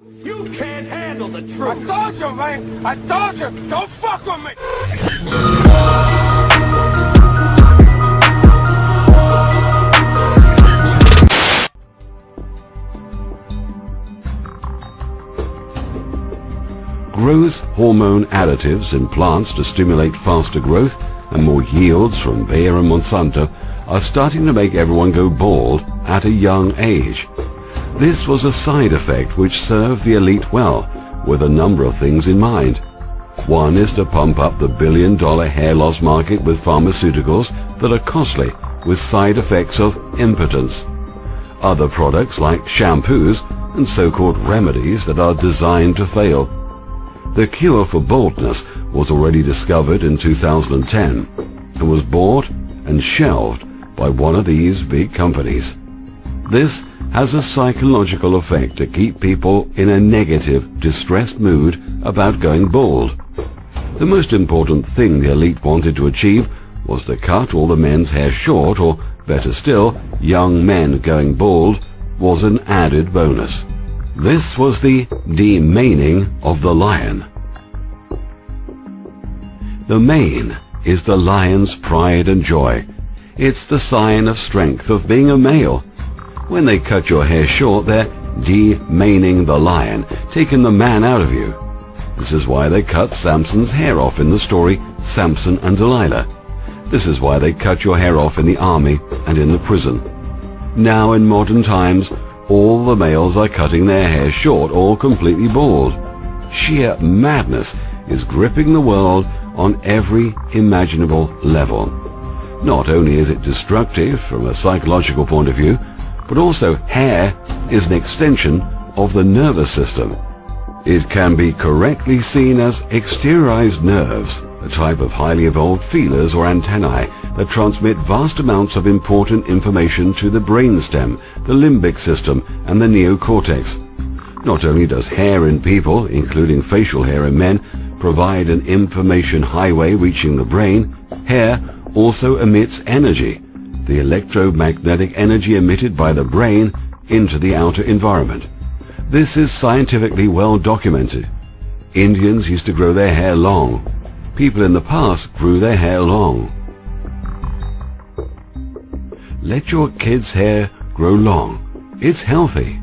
You can't handle the truth. I told you, man. I told you. Don't fuck with me. Growth hormone additives in plants to stimulate faster growth and more yields from Bayer and Monsanto are starting to make everyone go bald at a young age. This was a side effect which served the elite well, with a number of things in mind. One is to pump up the billion-dollar hair loss market with pharmaceuticals that are costly, with side effects of impotence. Other products like shampoos and so-called remedies that are designed to fail. The cure for baldness was already discovered in 2010 and was bought and shelved by one of these big companies. This has a psychological effect to keep people in a negative, distressed mood about going bald. The most important thing the elite wanted to achieve was to cut all the men's hair short, or better still, young men going bald was an added bonus. This was the de-maning of the lion. The mane is the lion's pride and joy. It's the sign of strength of being a male. When they cut your hair short, they're de-maning the lion, taking the man out of you. This is why they cut Samson's hair off in the story Samson and Delilah. This is why they cut your hair off in the army and in the prison. Now in modern times, all the males are cutting their hair short or completely bald. Sheer madness is gripping the world on every imaginable level. Not only is it destructive from a psychological point of view, but also hair is an extension of the nervous system. It can be correctly seen as exteriorized nerves, a type of highly evolved feelers or antennae that transmit vast amounts of important information to the brainstem, the limbic system, and the neocortex. Not only does hair in people, including facial hair in men, provide an information highway reaching the brain, hair also emits energy, the electromagnetic energy emitted by the brain into the outer environment. This is scientifically well documented. Indians used to grow their hair long. People in the past grew their hair long. Let your kids' hair grow long. It's healthy.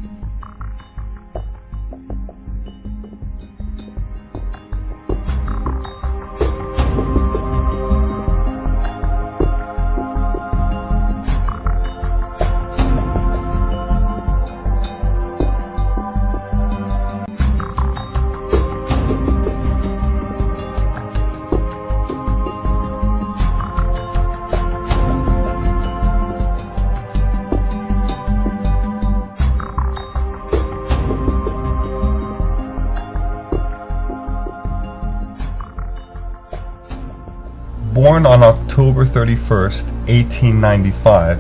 Born on October 31st, 1895,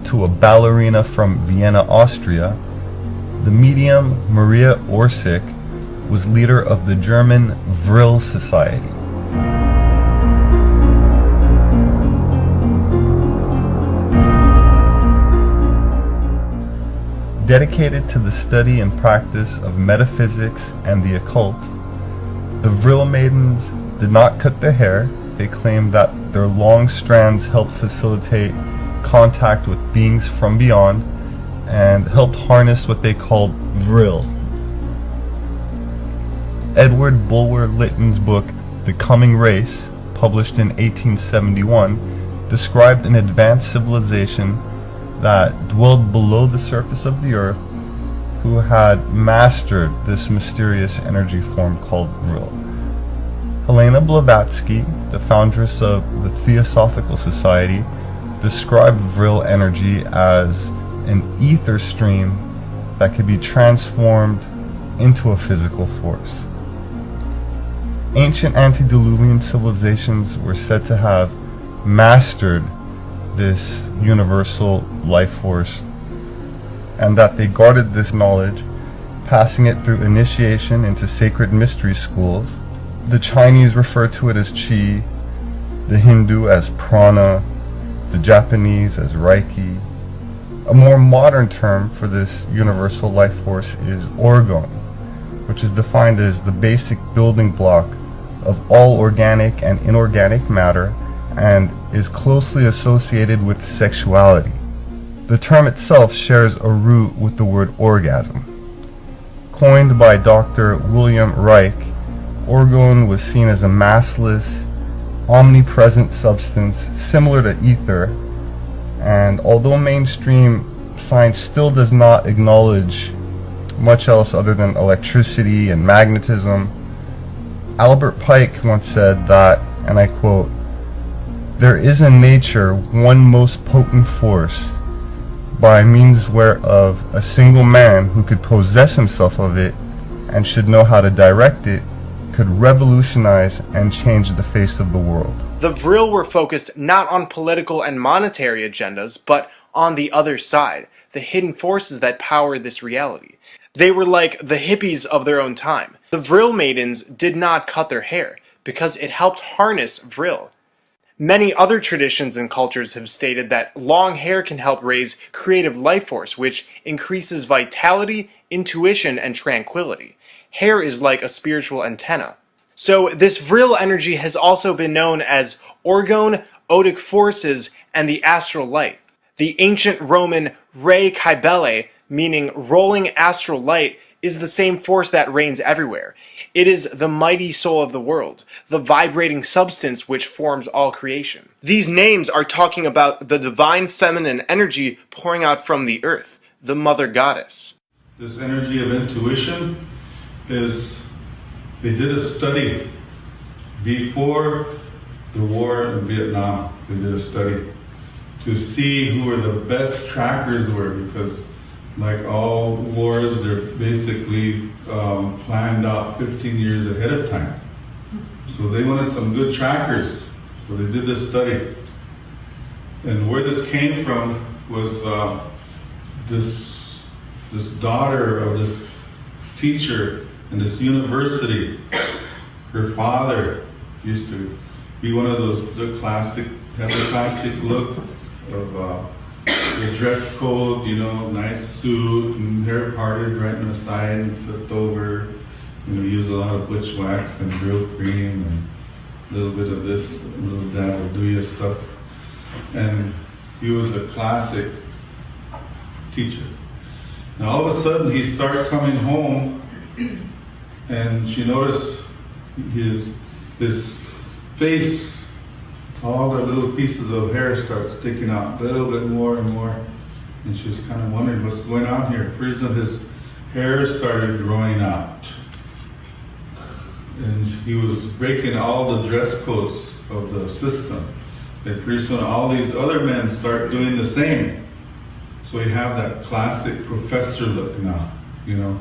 to a ballerina from Vienna, Austria, the medium Maria Orsic was leader of the German Vril Society. Dedicated to the study and practice of metaphysics and the occult, the Vril maidens did not cut their hair. They claimed that their long strands helped facilitate contact with beings from beyond and helped harness what they called Vril. Edward Bulwer Lytton's book, The Coming Race, published in 1871, described an advanced civilization that dwelled below the surface of the earth who had mastered this mysterious energy form called Vril. Helena Blavatsky, the foundress of the Theosophical Society, described Vril energy as an ether stream that could be transformed into a physical force. Ancient antediluvian civilizations were said to have mastered this universal life force, and that they guarded this knowledge, passing it through initiation into sacred mystery schools. The Chinese refer to it as Qi, the Hindu as Prana, the Japanese as Reiki. A more modern term for this universal life force is Orgone, which is defined as the basic building block of all organic and inorganic matter and is closely associated with sexuality. The term itself shares a root with the word orgasm. Coined by Dr. William Reich, orgone was seen as a massless, omnipresent substance similar to ether, and although mainstream science still does not acknowledge much else other than electricity and magnetism, Albert Pike once said that, and I quote, "There is in nature one most potent force, by means whereof a single man who could possess himself of it, and should know how to direct it, could revolutionize and change the face of the world." The Vril were focused not on political and monetary agendas, but on the other side, the hidden forces that power this reality. They were like the hippies of their own time. The Vril maidens did not cut their hair, because it helped harness Vril. Many other traditions and cultures have stated that long hair can help raise creative life force, which increases vitality, intuition, and tranquility. Hair is like a spiritual antenna. So this Vril energy has also been known as orgone, odic forces, and the astral light. The ancient Roman re kybele, meaning rolling astral light, is the same force that reigns everywhere. It is the mighty soul of the world, the vibrating substance which forms all creation. These names are talking about the divine feminine energy pouring out from the earth, the mother goddess. This energy of intuition is, they did a study before the war in Vietnam. They did a study to see who were the best trackers were, because like all wars, they're basically planned out 15 years ahead of time. So they wanted some good trackers. So they did this study. And where this came from was this daughter of this teacher in this university. Her father used to be one of those, the classic look of the dress code, you know, nice suit and hair parted right on the side and flipped over. You know, use a lot of butch wax and grill cream and a little bit of this, a little dab of Duya stuff. And he was a classic teacher. Now all of a sudden he started coming home, and she noticed his face, all the little pieces of hair start sticking out a little bit more and more. And she was kind of wondering what's going on here. Pretty soon his hair started growing out. And he was breaking all the dress codes of the system. And pretty soon all these other men start doing the same. So you have that classic professor look now, you know,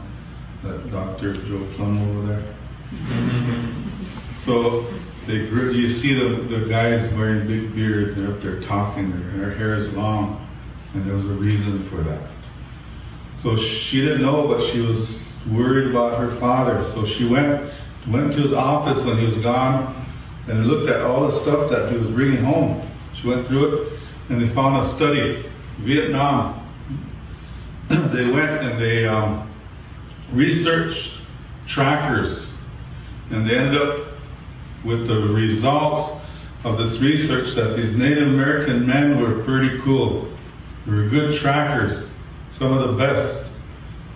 that Dr. Joe Plum over there. So you see the guys wearing big beards, they're up there talking, their hair is long, and there was a reason for that. So she didn't know, but she was worried about her father. So she went to his office when he was gone, and looked at all the stuff that he was bringing home. She went through it, and they found a study, Vietnam. They went and they researched trackers, and they ended up with the results of this research that these Native American men were pretty cool. They were good trackers, some of the best.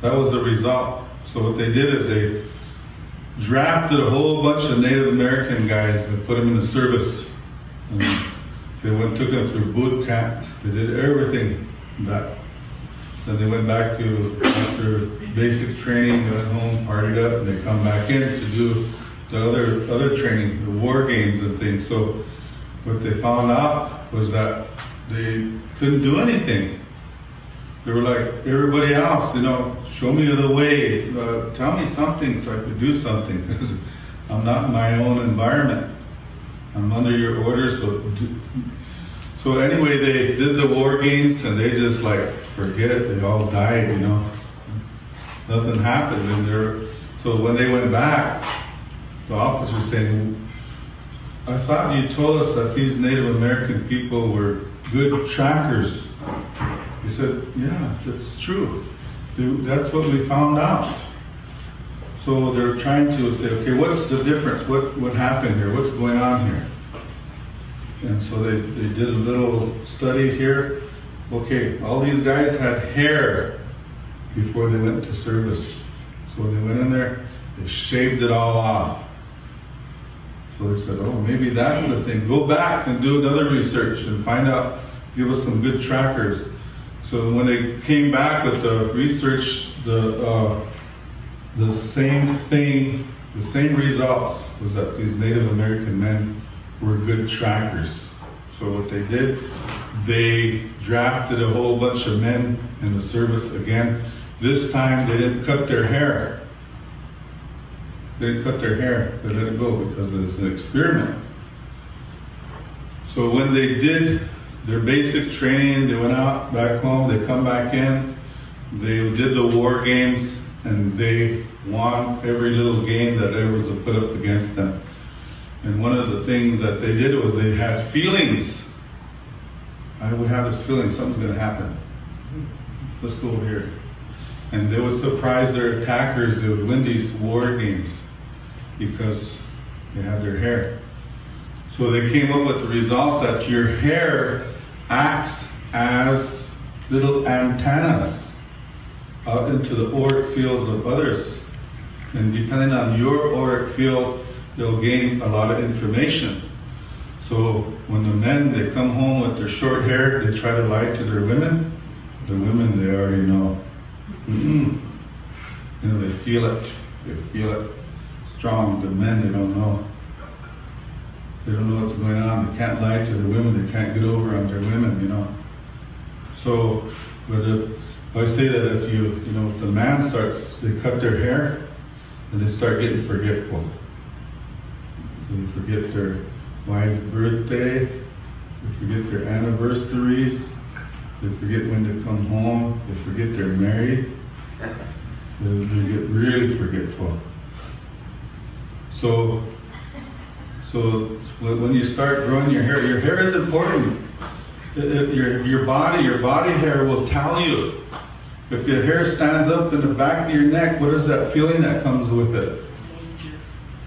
That was the result. So what they did is they drafted a whole bunch of Native American guys and put them in the service. And they took them through boot camp. They did everything that. Then they went back to after basic training, went home, partied up, and they come back in to do the other training, the war games and things. So what they found out was that they couldn't do anything. They were like everybody else, you know, show me the way, tell me something so I could do something, because I'm not in my own environment. I'm under your orders. So anyway, they did the war games, and they just like, forget it, they all died, you know. Nothing happened. And so when they went back, the officer saying, I thought you told us that these Native American people were good trackers. He said, yeah, that's true. That's what we found out. So So they're trying to say, okay, what's the difference? What happened here? What's going on here? And so they did a little study here. Okay, all these guys had hair before they went to service. So they went in there, they shaved it all off. So they said, oh, maybe that's the thing. Go back and do another research and find out, give us some good trackers. So when they came back with the research, the same thing, the same results was that these Native American men were good trackers. So what they did, they drafted a whole bunch of men in the service again. This time they didn't cut their hair. They didn't cut their hair. They let it go because it was an experiment. So when they did their basic training, they went out back home, they come back in, they did the war games, and they won every little game that ever was put up against them. And one of the things that they did was they had feelings. I would have this feeling something's going to happen. Let's go over here. And they would surprise their attackers. They would win these war games because they had their hair. So they came up with the result that your hair acts as little antennas out into the auric fields of others. And depending on your auric field, they'll gain a lot of information. So when the men, they come home with their short hair, they try to lie to their women. The women, they already know. You know, they feel it. They feel it strong. The men, they don't know. They don't know what's going on. They can't lie to the women. They can't get over on their women, you know. So, but if, I say that if if the man starts, they cut their hair, and they start getting forgetful. They forget their wife's birthday. They forget their anniversaries. They forget when to come home. They forget they're married. They get really forgetful. So when you start growing your hair is important. Your body hair will tell you. If your hair stands up in the back of your neck, what is that feeling that comes with it?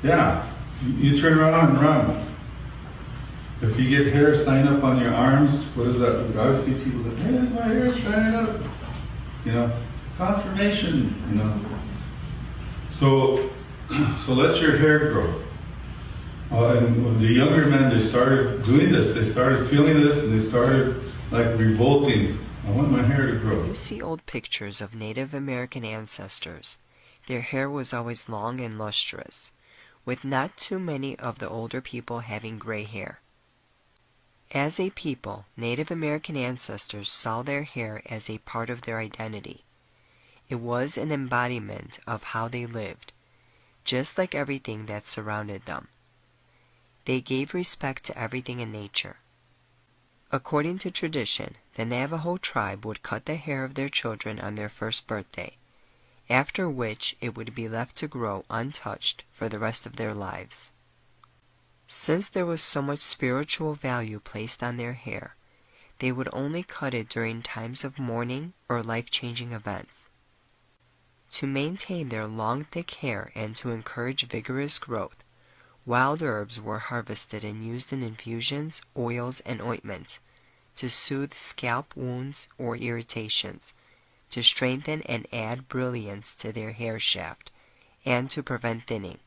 Yeah, you turn around and run. If you get hair standing up on your arms, what is that? I see people say, hey, my hair's standing up. You know, confirmation, you know. So let your hair grow. And when the younger men, they started doing this, they started feeling this, and they started like revolting. I want my hair to grow. When you see old pictures of Native American ancestors, their hair was always long and lustrous, with not too many of the older people having gray hair. As a people, Native American ancestors saw their hair as a part of their identity. It was an embodiment of how they lived, just like everything that surrounded them. They gave respect to everything in nature. According to tradition, the Navajo tribe would cut the hair of their children on their first birthday, after which it would be left to grow untouched for the rest of their lives. Since there was so much spiritual value placed on their hair, they would only cut it during times of mourning or life-changing events. To maintain their long, thick hair and to encourage vigorous growth, wild herbs were harvested and used in infusions, oils, and ointments to soothe scalp wounds or irritations, to strengthen and add brilliance to their hair shaft, and to prevent thinning.